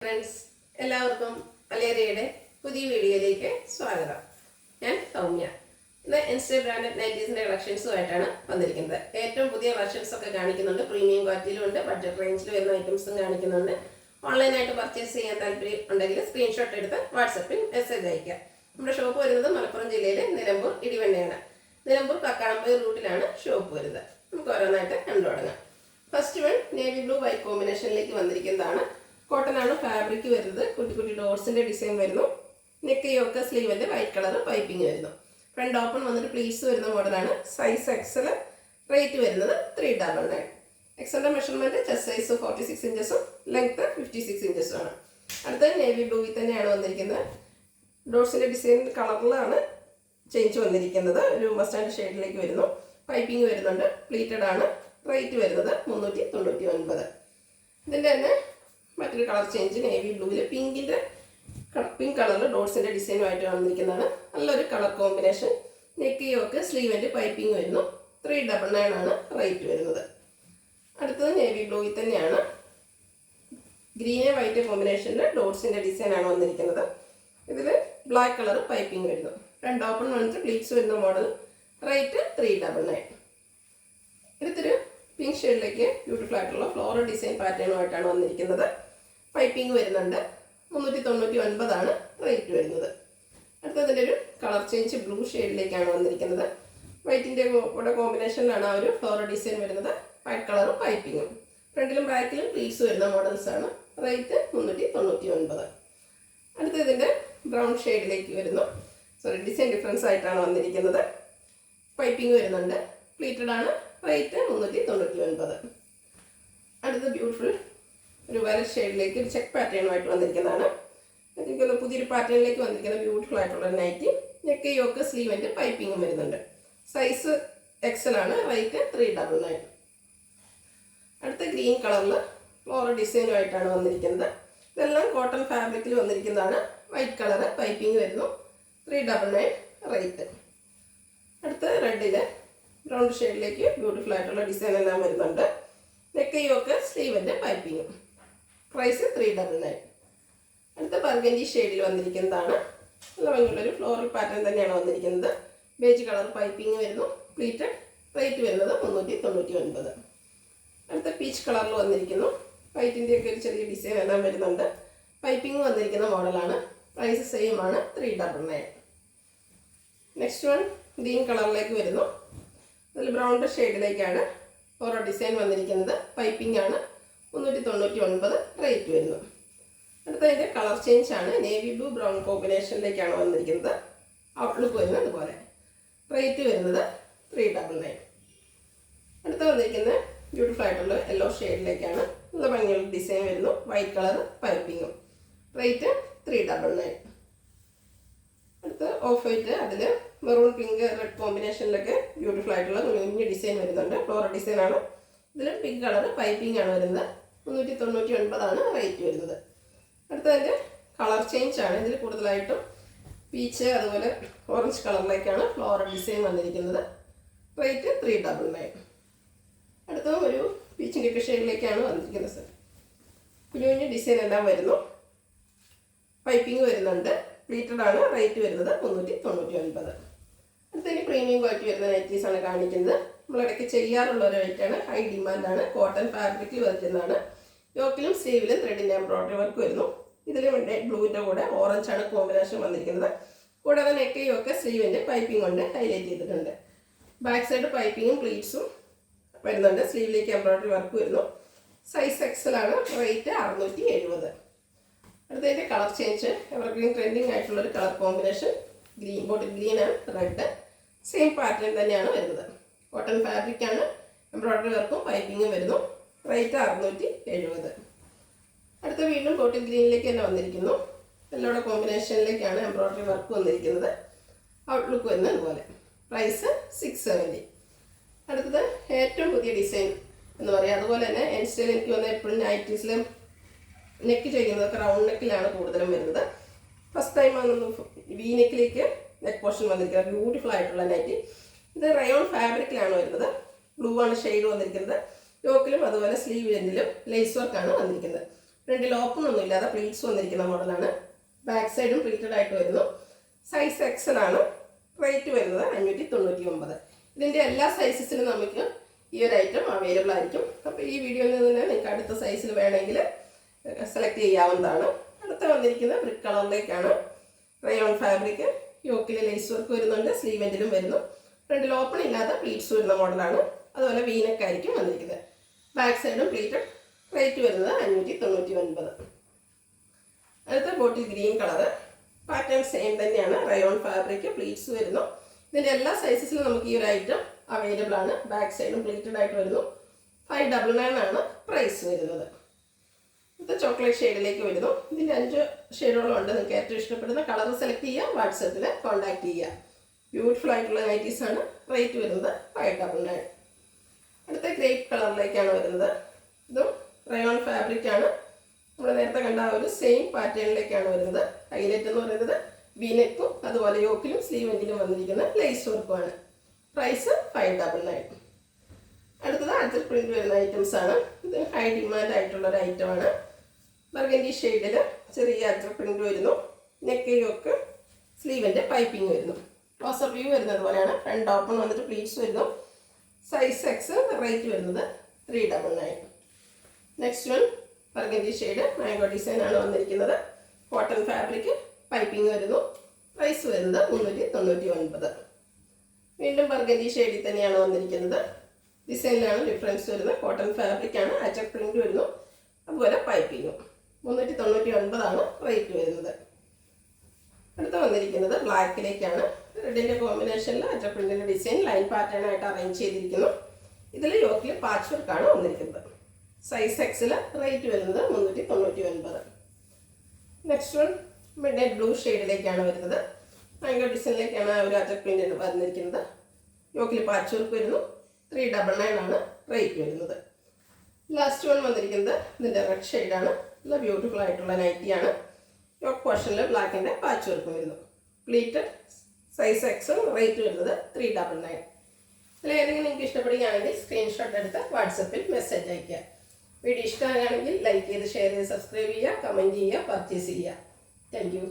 Friends, എല്ലാവർക്കും മലേറിയയുടെ പുതിയ വീഡിയോയിലേക്ക് സ്വാഗതം. ഞാൻ സൗമ്യ. ഇന്ന് ഇൻസ്റ്റ ബ്രാൻഡഡ് നൈറ്റീസിന്റെ കളക്ഷൻസുമായിട്ടാണ് വന്നിരിക്കുന്നത്. ഏറ്റവും പുതിയ കളക്ഷൻസ് ഒക്കെ കാണിക്കുന്നുണ്ട്. പ്രീമിയം ക്വാളിറ്റിയിലും ഉണ്ട്, ബഡ്ജറ്റ് റേഞ്ചിൽ വരുന്ന ഐറ്റംസും കാണിക്കുന്നുണ്ട്. ഓൺലൈനായിട്ട് പർച്ചേസ് ചെയ്യാൻ താല്പര്യം ഉണ്ടെങ്കിൽ സ്ക്രീൻഷോട്ട് എടുത്ത് വാട്സപ്പിൽ മെസ്സേജ് അയക്കുക. നമ്മുടെ ഷോപ്പ് വരുന്നത് മലപ്പുറം ജില്ലയിലെ നിലമ്പൂർ ഇടിവണ്ണയാണ്. നിലമ്പൂർ കക്കാടംപൊയിൽ റൂട്ടിലാണ് ഷോപ്പ് വരുന്നത്. നമുക്ക് ഓരോന്നായിട്ട് കണ്ടു തുടങ്ങാം. First one navy blue white കോമ്പിനേഷനിലേക്ക് വന്നിരിക്കുന്നതാണ്. കോട്ടൺ ആണ് ഫാബ്രിക് വരുന്നത്. കുട്ടി കുട്ടി ഡോട്ട്സിന്റെ ഡിസൈൻ വരുന്നു. നെക്ക് യോക്ക് സ്ലീവിന്റെ വൈറ്റ് കളർ പൈപ്പിംഗ് വരുന്നു. ഫ്രണ്ട് ഓപ്പൺ വന്നിട്ട് പ്ലീറ്റ്സ് വരുന്ന മോഡലാണ്. Size XL. റേറ്റ് വരുന്നത് 399. എക്സലിന്റെ മെഷർമെന്റ് ചെസ്റ്റ് സൈസ് 46 ഇഞ്ചസും ലെങ്ത് 56 ഇഞ്ചസും ആണ്. അടുത്ത നേവി ബ്ലൂവിൽ തന്നെയാണ് വന്നിരിക്കുന്നത്. ഡോട്ട്സിന്റെ ഡിസൈൻ കളറിലാണ് ചേഞ്ച് വന്നിരിക്കുന്നത്. ഒരു മസ്റ്റാൻഡ് ഷെയ്ഡിലേക്ക് വരുന്നു. പൈപ്പിംഗ് വരുന്നുണ്ട്. പ്ലീറ്റഡ് ആണ്. റേറ്റ് വരുന്നത് 399. ഇതിന്റെ തന്നെ മറ്റൊരു കളർ ചേഞ്ച് നേവി ബ്ലൂവിൽ പിങ്ക് കളറിൽ ഡോട്ട്സിന്റെ ഡിസൈനുമായിട്ട് വന്നിരിക്കുന്നതാണ്. നല്ലൊരു കളർ കോമ്പിനേഷൻ. നെക്ക് യോക്ക് സ്ലീവിന്റെ പൈപ്പിംഗ് വരുന്നു. 399 ആണ് റേറ്റ് വരുന്നത്. അടുത്തത് നേവി ബ്ലൂവിൽ തന്നെയാണ്. ഗ്രീന് വൈറ്റ് കോമ്പിനേഷനിൽ ഡോട്ട്സിന്റെ ഡിസൈൻ ആണ് വന്നിരിക്കുന്നത്. ഇതിൽ ബ്ലാക്ക് കളർ പൈപ്പിംഗ് വരുന്നു. രണ്ട് ഓപ്പൺ വന്നിട്ട് പ്ലീറ്റ്സ് വരുന്ന മോഡൽ. റേറ്റ് 399. അടുത്തൊരു പിങ്ക് ഷെയ്ഡിലേക്ക് ബ്യൂട്ടിഫുൾ ആയിട്ടുള്ള ഫ്ലോറൽ ഡിസൈൻ പാറ്റേണുമായിട്ടാണ് വന്നിരിക്കുന്നത്. പൈപ്പിംഗ് വരുന്നുണ്ട്. 399 ആണ് റേറ്റ് വരുന്നത്. അടുത്തതിൻ്റെ ഒരു കളർ ചേഞ്ച് ബ്ലൂ ഷെയ്ഡിലേക്കാണ് വന്നിരിക്കുന്നത്. വൈറ്റിൻ്റെ കൂടെ കോമ്പിനേഷനിലാണ് ആ ഒരു ഫ്ലോറൽ ഡിസൈൻ വരുന്നത്. വൈറ്റ് കളറും പൈപ്പിങ്ങും. ഫ്രണ്ടിലും ബാക്കിലും പ്ലീറ്റ്സ് വരുന്ന മോഡൽസാണ്. റേറ്റ് 399. അടുത്തതിൻ്റെ ബ്രൗൺ ഷെയ്ഡിലേക്ക് വരുന്നു. ഡിസൈൻ ഡിഫറൻസ് ആയിട്ടാണ് വന്നിരിക്കുന്നത്. പൈപ്പിംഗ് വരുന്നുണ്ട്. പ്ലീറ്റഡ് ആണ്. റേറ്റ് 399. അടുത്ത ബ്യൂട്ടിഫുൾ ഒരു വയലറ്റ് ഷെയ്ഡിലേക്ക് ഒരു ചെക്ക് പാറ്റേണുമായിട്ട് വന്നിരിക്കുന്നതാണ്. എനിക്കൊന്ന് പുതിയൊരു പാറ്റേണിലേക്ക് വന്നിരിക്കുന്ന ബ്യൂട്ടിഫുൾ ആയിട്ടുള്ള നൈറ്റി. നെക്ക് യോക്ക് സ്ലീവിൻ്റെ പൈപ്പിങ്ങും വരുന്നുണ്ട്. സൈസ് എക്സൽ ആണ്. റേറ്റ് 399. അടുത്ത ഗ്രീൻ കളറിൽ ഫ്ലോറൽ ഡിസൈനുമായിട്ടാണ് വന്നിരിക്കുന്നത്. ഇതെല്ലാം കോട്ടൺ ഫാബ്രിക്കിൽ വന്നിരിക്കുന്നതാണ്. വൈറ്റ് കളറ് പൈപ്പിംഗ് വരുന്നു. 399 റേറ്റ്. അടുത്ത റെഡിൽ ബ്രൗൺ ഷെയ്ഡിലേക്ക് ബ്യൂട്ടിഫുൾ ആയിട്ടുള്ള ഡിസൈൻ എല്ലാം വരുന്നുണ്ട്. നെക്ക് യോക്ക് സ്ലീവിൻ്റെ പൈപ്പിങ്ങും. പ്രൈസ് 399. അടുത്ത ബർഗൻഡി ഷെയ്ഡിൽ വന്നിരിക്കുന്നതാണ്. നല്ല ഭംഗിയുള്ളൊരു ഫ്ലോറൽ പാറ്റേൺ തന്നെയാണ് വന്നിരിക്കുന്നത്. ബേജ് കളർ പൈപ്പിംഗ് വരുന്നു. പ്ലീറ്റഡ്. റേറ്റ് വരുന്നത് 399. അടുത്ത പീച്ച് കളറിൽ വന്നിരിക്കുന്നു. വൈറ്റിൻ്റെയൊക്കെ ഒരു ചെറിയ ഡിസൈൻ എല്ലാം വരുന്നുണ്ട്. പൈപ്പിംഗ് വന്നിരിക്കുന്ന മോഡലാണ്. പ്രൈസ് സെയിം ആണ്. 399. നെക്സ്റ്റ് വൺ ഗ്രീൻ കളറിലേക്ക് വരുന്നു. അതിൽ ബ്രൗൺ ഷെയ്ഡിലേക്കാണ് ഓരോ ഡിസൈൻ വന്നിരിക്കുന്നത്. പൈപ്പിംഗ് ആണ്. 399 റേറ്റ് വരുന്നു. അടുത്തതിൻ്റെ കളർ ചേഞ്ച് ആണ്. നേവി ബ്ലൂ ബ്രൗൺ കോമ്പിനേഷനിലേക്കാണ് വന്നിരിക്കുന്നത്. ഔട്ട്ലുക്ക് വരുന്നത് അതുപോലെ. റേറ്റ് വരുന്നത് 399. അടുത്ത വന്നിരിക്കുന്നത് ബ്യൂട്ടിഫുൾ ആയിട്ടുള്ള യെല്ലോ ഷെയ്ഡിലേക്കാണ്. നല്ല ഭംഗിയുള്ള ഡിസൈൻ വരുന്നു. വൈറ്റ് കളർ പൈപ്പിങ്ങും. റേറ്റ് 399. അടുത്ത ഓഫ് വൈറ്റ്, അതിൽ മെറൂൺ പിങ്ക് റെഡ് കോമ്പിനേഷനിലൊക്കെ ബ്യൂട്ടിഫുൾ ആയിട്ടുള്ള കുഞ്ഞു ഡിസൈൻ വരുന്നുണ്ട്. ഫ്ലോറൽ ഡിസൈൻ ആണ്. ഇതിൽ പിങ്ക് കളർ പൈപ്പിംഗ് ആണ് വരുന്നത്. 399 ആണ് റേറ്റ് വരുന്നത്. അടുത്തതിൻ്റെ കളർ ചേഞ്ച് ആണ്. ഇതിൽ കൂടുതലായിട്ടും പീച്ച് അതുപോലെ ഓറഞ്ച് കളറിലേക്കാണ് ഫ്ലോറൽ ഡിസൈൻ വന്നിരിക്കുന്നത്. റേറ്റ് 399. അടുത്തതും ഒരു പീച്ചിൻ്റെ ഷെയ്ഡിലേക്കാണ് വന്നിരിക്കുന്നത്. കുഞ്ഞു കുഞ്ഞു ഡിസൈൻ എല്ലാം വരുന്നു. പൈപ്പിംഗ് വരുന്നുണ്ട്. പ്ലീറ്റഡ് ആണ്. റേറ്റ് വരുന്നത് 399. അടുത്തതിന് പ്രീമിയം ക്വാളിറ്റി വരുന്ന നൈറ്റീസാണ് കാണിക്കുന്നത്. നമ്മളിടയ്ക്ക് ചെയ്യാറുള്ള ഒരു ഐറ്റാണ്. ഹൈ ഡിമാൻഡാണ്. കോട്ടൺ ഫാബ്രിക്കിൽ വരുന്നതാണ്. യോക്കിലും സ്ലീവിലും ത്രെഡിൻ്റെ എംബ്രോയിഡറി വർക്ക് വരുന്നു. ഇതിൽ ബ്ലൂവിൻ്റെ കൂടെ ഓറഞ്ചാണ് കോമ്പിനേഷൻ വന്നിരിക്കുന്നത്. കൂടാതെ നെക്ക് യോക്ക് സ്ലീവിൻ്റെ പൈപ്പിംഗ് കൊണ്ട് ഹൈലൈറ്റ് ചെയ്തിട്ടുണ്ട്. ബാക്ക് സൈഡ് പൈപ്പിങ്ങും പ്ലീറ്റ്സും വരുന്നുണ്ട്. സ്ലീവിലേക്ക് എംബ്രോയിഡറി വർക്ക് വരുന്നു. സൈസ് എക്സൽ ആണ്. റേറ്റ് 670. അടുത്തതിൻ്റെ കളർ ചേഞ്ച് എവർഗ്രീൻ ട്രെൻഡിങ് ആയിട്ടുള്ളൊരു colour combination. Green, bottle green and red. Same pattern തന്നെയാണ് വരുന്നത്. കോട്ടൺ ഫാബ്രിക്കാണ്. എംബ്രോയിഡറി വർക്കും പൈപ്പിങ്ങും വരുന്നു. റേറ്റ് 670. അടുത്ത വീണ്ടും ബോട്ടിൽ ഗ്രീനിലേക്ക് തന്നെ വന്നിരിക്കുന്നു. എല്ലോടെ കോമ്പിനേഷനിലേക്കാണ് എംബ്രോയിഡറി വർക്ക് വന്നിരിക്കുന്നത്. ഔട്ട്ലുക്ക് വരുന്നത് അതുപോലെ. പ്രൈസ് 670. അടുത്തത് ഏറ്റവും പുതിയ ഡിസൈൻ എന്ന് പറയാം. അതുപോലെ തന്നെ ഇൻസ്റ്റയിൽ എനിക്ക് വന്ന എപ്പോഴും നൈറ്റീസിലും നെക്ക് ചെയ്യുന്നതൊക്കെ റൗണ്ട് നെക്കിലാണ് കൂടുതലും വരുന്നത്. ഫസ്റ്റ് ടൈം ആണ് വി നെക്കിലേക്ക് നെക്ക് പോർഷൻ വന്നിരിക്കുന്നത്. ബ്യൂട്ടിഫുൾ ആയിട്ടുള്ള നൈറ്റി. ഇത് റയോൺ ഫാബ്രിക്കിലാണ് വരുന്നത്. ബ്ലൂ ആണ് ഷെയ്ഡ് വന്നിരിക്കുന്നത്. യോക്കിലും അതുപോലെ സ്ലീവ് എൻഡിലും ലേസ് വർക്കാണ് വന്നിരിക്കുന്നത്. ഫ്രണ്ടിൽ ഓപ്പൺ ഒന്നും ഇല്ലാതെ പ്ലീറ്റ്സ് വന്നിരിക്കുന്ന മോഡലാണ്. ബാക്ക് സൈഡും പ്ലീറ്റഡ് ആയിട്ട് വരുന്നു. സൈസ് എക്സൽ ആണ്. റേറ്റ് വരുന്നത് 599. ഇതിൻ്റെ എല്ലാ സൈസസിലും നമുക്ക് ഈ ഒരു ഐറ്റം അവൈലബിൾ ആയിരിക്കും. അപ്പോൾ ഈ വീഡിയോയിൽ നിന്ന് തന്നെ നിങ്ങൾക്ക് അടുത്ത സൈസിൽ വേണമെങ്കിൽ സെലക്ട് ചെയ്യാവുന്നതാണ്. അടുത്ത വന്നിരിക്കുന്നത് ബ്രിക്ക് കളറിലേക്കാണ്. റയോൺ ഫാബ്രിക്, യോക്കിൽ ലേസ് വർക്ക് വരുന്നുണ്ട്, സ്ലീവ് എൻഡിലും വരുന്നു. ഫ്രണ്ടിൽ ഓപ്പൺ ഇല്ലാത്ത പ്ലീറ്റ്സ് വരുന്ന മോഡലാണ്. അതുപോലെ വീനക്ക് ആയിരിക്കും വന്നിരിക്കുന്നത്. ബാക്ക് സൈഡും പ്ലീറ്റഡ്. റേറ്റ് വരുന്നത് 599. അടുത്ത bottle green colour. Pattern same തന്നെയാണ്. റയോൺ ഫാബ്രിക്, പ്ലീറ്റ്സ് വരുന്നു. ഇതിൻ്റെ എല്ലാ സൈസസിലും നമുക്ക് ഈ ഒരു ഐറ്റം അവൈലബിൾ ആണ്. ബാക്ക് സൈഡും പ്ലീറ്റഡ് ആയിട്ട് വരുന്നു. 599 ആണ് പ്രൈസ് വരുന്നത്. ഇത് ചോക്ലേറ്റ് ഷെയ്ഡിലേക്ക് വരുന്നു. ഇതിൻ്റെ 5 ഷെയ്ഡുകളും ഉണ്ട്. നിങ്ങൾക്ക് ഏറ്റവും ഇഷ്ടപ്പെടുന്ന കളർ സെലക്ട് ചെയ്യുക, വാട്സപ്പിൽ കോൺടാക്ട് ചെയ്യുക. ബ്യൂട്ടിഫുൾ ആയിട്ടുള്ള നൈറ്റീസ് ആണ്. റേറ്റ് വരുന്നത് 599. അടുത്ത ഗ്രേപ്പ് കളറിലേക്കാണ് വരുന്നത്. ഇതും റയോൺ ഫാബ്രിക് ആണ്. നമ്മൾ നേരത്തെ കണ്ട ആ ഒരു സെയിം പാറ്റേണിലേക്കാണ് വരുന്നത്. ഹൈലൈറ്റ് എന്ന് പറയുന്നത് വീനെക്കും അതുപോലെ യോക്കിലും സ്ലീവ് എൻഡിലും വന്നിരിക്കുന്ന ലേസ് വർക്കുമാണ്. പ്രൈസ് 599. അടുത്തത് അജർ പ്രിന്റ് വരുന്ന ഐറ്റംസ് ആണ്. ഇത് ഹൈ ഡിമാൻഡ് ആയിട്ടുള്ള ഒരു ഐറ്റമാണ്. ബർഗൻഡി ഷെയ്ഡിൽ ചെറിയ അജർ പ്രിന്റ് വരുന്നു. നെക്ക് യോക്ക് സ്ലീവിൻ്റെ പൈപ്പിംഗ് വരുന്നു. ക്ലോസർ വ്യൂ വരുന്നത് പോലെയാണ്. ഫ്രണ്ട് ഓപ്പൺ വന്നിട്ട് പ്ലീറ്റ്സ് വരുന്നു. Size X. റേറ്റ് വരുന്നത് 399. Next one burgundy shade mango design ആണ് വന്നിരിക്കുന്നത്. കോട്ടൺ ഫാബ്രിക്, പൈപ്പിംഗ് വരുന്നു. പ്രൈസ് വരുന്നത് 399. വീണ്ടും ബർഗൻഡി ഷെയ്ഡിൽ തന്നെയാണ് വന്നിരിക്കുന്നത്. ഡിസൈനിലാണ് ഡിഫറൻസ് വരുന്നത്. കോട്ടൺ ഫാബ്രിക് ആണ്. അച്ചക് പ്രിന്റ് വരുന്നു. അതുപോലെ പൈപ്പിങ്ങും. 399 ആണ് റേറ്റ് വരുന്നത്. അടുത്ത വന്നിരിക്കുന്നത് ബ്ലാക്കിലേക്കാണ്. റെഡിൻ്റെ കോമ്പിനേഷനിൽ അച്ചക് പ്രിന്റിൻ്റെ ഡിസൈൻ ലൈൻ പാറ്റേൺ ആയിട്ട് അറേഞ്ച് ചെയ്തിരിക്കുന്നു. ഇതിൽ യോക്കിൽ പാച്ച് വർക്കാണ് വന്നിരിക്കുന്നത്. സൈസ് എക്സിൽ. റേറ്റ് വരുന്നത് 399. നെക്സ്റ്റ് വൺ മിഡ് ബ്ലൂ ഷെയ്ഡിലേക്കാണ് വരുന്നത്. മാംഗോ ഡിസൈനിലേക്കാണ് ഒരു അച്ചക് പ്രിന്റ് വന്നിരിക്കുന്നത്. യോക്കിൽ പാച്ച് വർക്ക് വരുന്നു. 399 ആണ് റേറ്റ് വരുന്നത്. ലാസ്റ്റ് വൺ വന്നിരിക്കുന്നത് ഇതിൻ്റെ റെഡ് ഷെയ്ഡാണ്. നല്ല ബ്യൂട്ടിഫുൾ ആയിട്ടുള്ള നൈറ്റിയാണ്. യോക്ക് പോർഷനിൽ ബ്ലാക്കിൻ്റെ പാച്ച് വർക്ക് വരുന്നു. പ്ലീറ്റഡ്. Size X. റേറ്റ് വരുന്നത് 399. ഇതിൽ ഏതെങ്കിലും നിങ്ങൾക്ക് ഇഷ്ടപ്പെടുകയാണെങ്കിൽ സ്ക്രീൻഷോട്ട് എടുത്ത് വാട്സപ്പിൽ മെസ്സേജ് അയയ്ക്കുക. വീഡിയോ ഇഷ്ടമാണെങ്കിൽ ലൈക്ക് ചെയ്ത് ഷെയർ ചെയ്ത് സബ്സ്ക്രൈബ് ചെയ്യുക, കമൻറ്റ് ചെയ്യുക, പർച്ചേസ് ചെയ്യുക. Thank you.